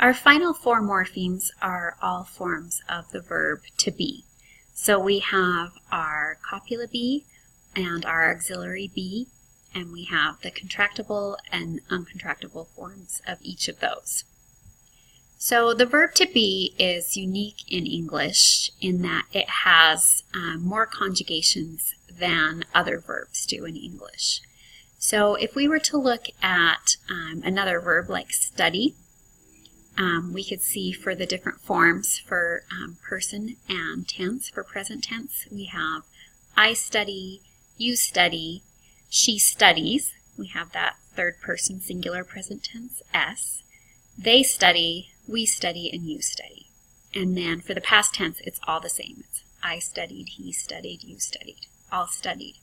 Our final four morphemes are all forms of the verb to be. So we have our copula be and our auxiliary be, and we have the contractible and uncontractible forms of each of those. So the verb to be is unique in English in that it has more conjugations than other verbs do in English. So if we were to look at another verb like study, we could see for the different forms for person and tense. For present tense, we have I study, you study, she studies. We have that third person singular present tense, S. They study, we study, and you study. And then for the past tense, it's all the same. It's I studied, he studied, you studied, all studied.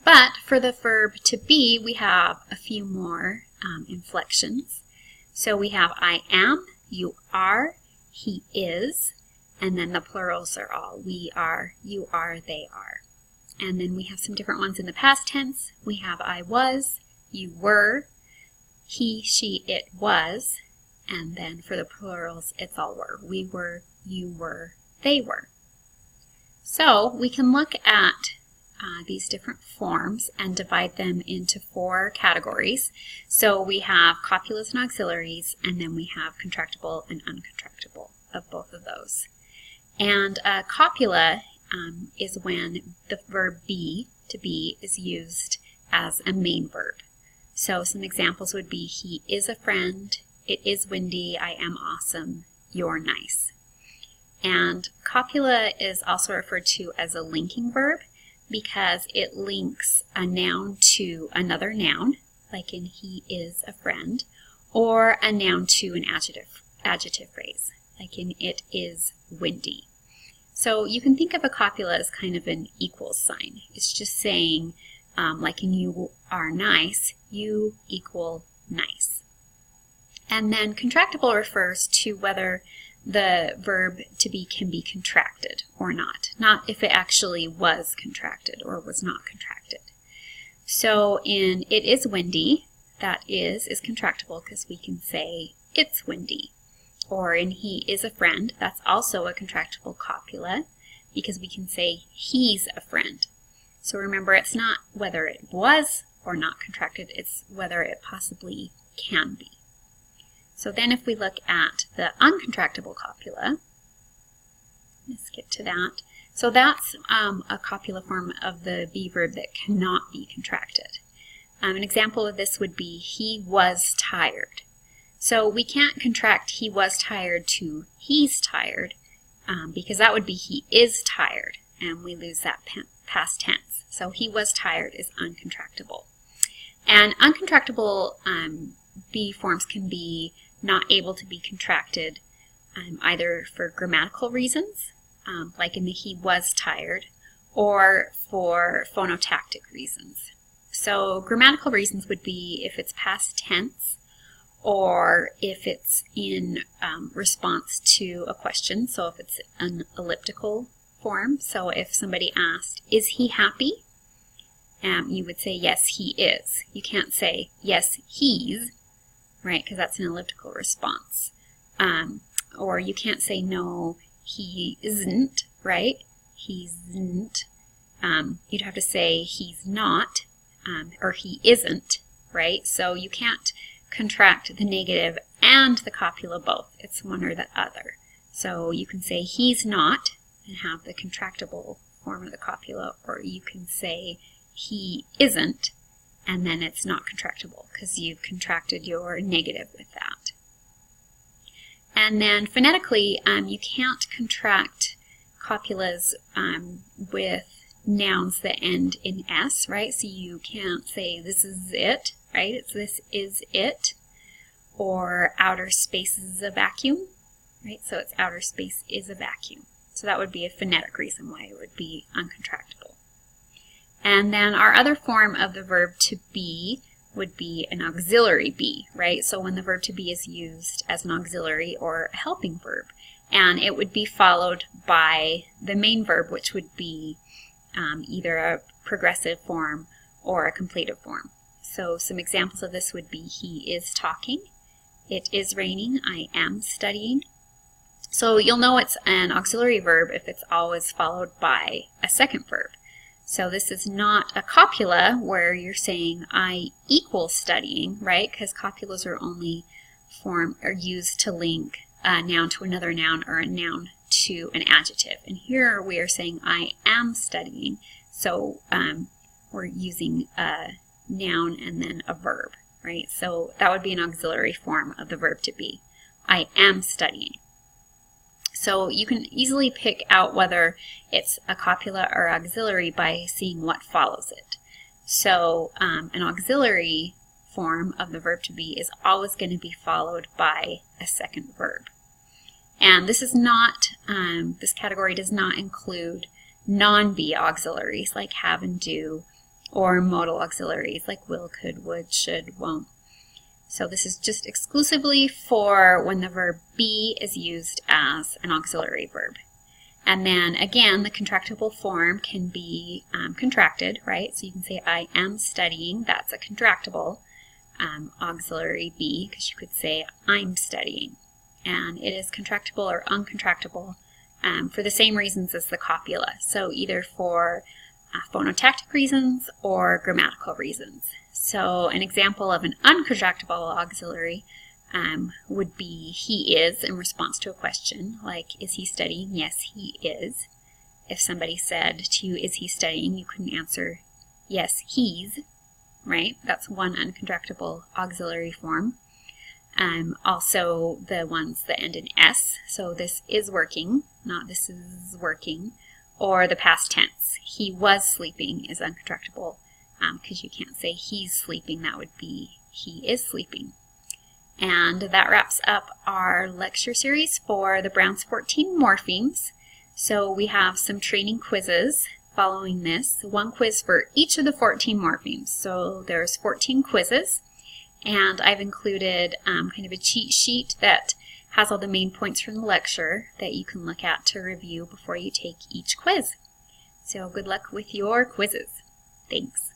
But for the verb to be, we have a few more inflections. So we have I am, you are, he is, and then the plurals are all we are, you are, they are. And then we have some different ones in the past tense. We have I was, you were, he, she, it was, and then for the plurals, it's all were. We were, you were, they were. So we can look at these different forms and divide them into four categories. So we have copulas and auxiliaries, and then we have contractible and uncontractible of both of those. And a copula is when the verb be, to be, is used as a main verb. So some examples would be he is a friend, it is windy, I am awesome, you're nice. And copula is also referred to as a linking verb because it links a noun to another noun, like in he is a friend, or a noun to an adjective phrase, like in it is windy. So you can think of a copula as kind of an equals sign. It's just saying, like in you are nice, you equal nice. And then contractible refers to whether the verb to be can be contracted or not if it actually was contracted or was not contracted. So in it is windy, that is contractible because we can say it's windy. Or in he is a friend, that's also a contractible copula because we can say he's a friend. So remember, it's not whether it was or not contracted, it's whether it possibly can be. So then if we look at the uncontractible copula, let's skip to that. So that's a copula form of the be verb that cannot be contracted. An example of this would be he was tired. So we can't contract he was tired to he's tired because that would be he is tired, and we lose that past tense. So he was tired is uncontractible. And uncontractible be forms can be not able to be contracted either for grammatical reasons, like in the he was tired, or for phonotactic reasons. So grammatical reasons would be if it's past tense or if it's in response to a question. So if it's an elliptical form, so if somebody asked, is he happy? You would say, yes, he is. You can't say, yes, he's, right, because that's an elliptical response. Or you can't say, no, he isn't, right? He isn't. You'd have to say, he's not, or he isn't, right? So you can't contract the negative and the copula both. It's one or the other. So you can say, he's not, and have the contractible form of the copula, or you can say, he isn't, and then it's not contractible because you've contracted your negative with that. And then phonetically, you can't contract copulas with nouns that end in S, right? So you can't say this is it, right? It's this is it, or outer space is a vacuum, right? So it's outer space is a vacuum. So that would be a phonetic reason why it would be uncontractable. And then our other form of the verb to be would be an auxiliary be, right? So when the verb to be is used as an auxiliary or a helping verb, and it would be followed by the main verb, which would be either a progressive form or a completive form. So some examples of this would be he is talking, It is raining. I am studying. So you'll know it's an auxiliary verb if it's always followed by a second verb. So this is not a copula where you're saying I equal studying, right? Because copulas are only used to link a noun to another noun or a noun to an adjective. And here we are saying I am studying. So we're using a noun and then a verb, right? So that would be an auxiliary form of the verb to be. I am studying. So you can easily pick out whether it's a copula or auxiliary by seeing what follows it. So an auxiliary form of the verb to be is always going to be followed by a second verb. And this is not, this category does not include non-be auxiliaries like have and do, or modal auxiliaries like will, could, would, should, won't. So this is just exclusively for when the verb be is used as an auxiliary verb. And then again, the contractible form can be contracted, right? So you can say I am studying. That's a contractible auxiliary be, because you could say I'm studying. And it is contractible or uncontractable for the same reasons as the copula. So either for phonotactic reasons or grammatical reasons. So an example of an uncontractible auxiliary would be he is in response to a question, like is he studying? Yes, he is. If somebody said to you, is he studying? You couldn't answer yes, he's, right? That's one uncontractible auxiliary form. Also the ones that end in S, so this is working, not this is working, or the past tense. He was sleeping is uncontractible because you can't say he's sleeping. That would be he is sleeping. And that wraps up our lecture series for the Brown's 14 morphemes. So we have some training quizzes following this. One quiz for each of the 14 morphemes. So there's 14 quizzes. And I've included kind of a cheat sheet that has all the main points from the lecture that you can look at to review before you take each quiz. So good luck with your quizzes. Thanks.